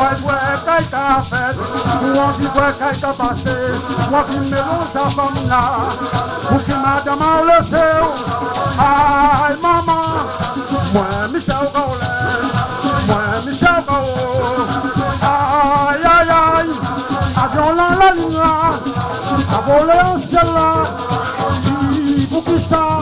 qu'elle t'a fait, on dit qu'elle t'a passé, moi qui me lance sa femme là, pour que madame a le fait, aïe maman, moi Michel Gaulet, moi Michel Gaulet, aïe aïe aïe, avion là la ligne là, a volé en ciel là, pour qui ça?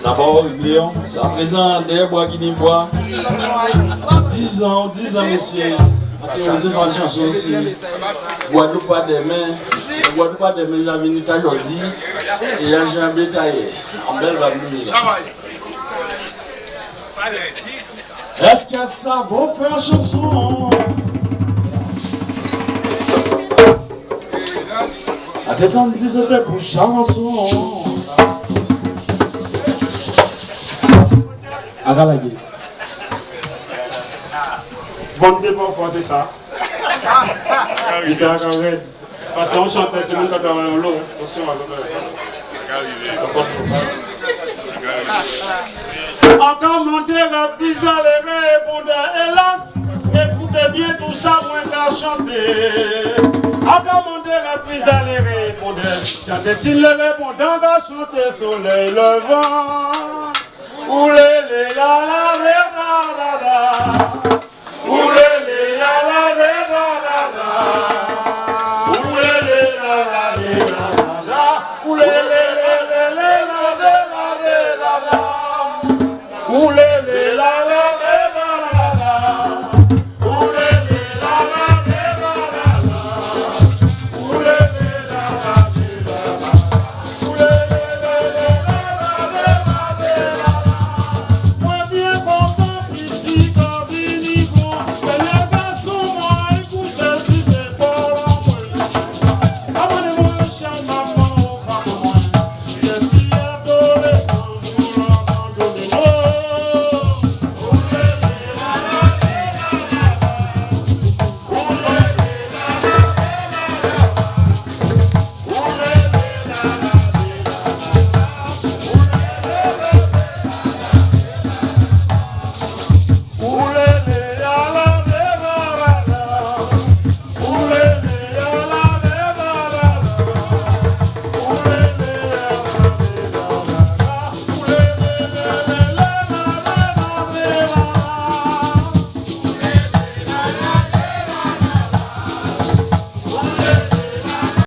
D'abord, Léon, c'est à présent, des bois qui n'y boit. 10 ans, monsieur. Vous avez une chanson aussi. Guadeloupe pas des mains. Guadeloupe pas des mains, j'avais une étage aujourd'hui. Et là, j'ai un bétail. En belle va venir. Est-ce que ça vaut faire chanson? Attends, c'était pour chanson. Agalagé. Bon dépôt, c'est ça. Il était à Canred. Parce qu'on chantait, c'est même quand on est long. Attention à ça. Encore monter la pizza, les répondeurs, hélas, écoutez bien tout ça, moins qu'à chanter. Encore monter la pizza, les répondeurs, chantez-il les répondants, va chanter soleil levant. Oulé, la la la la la la.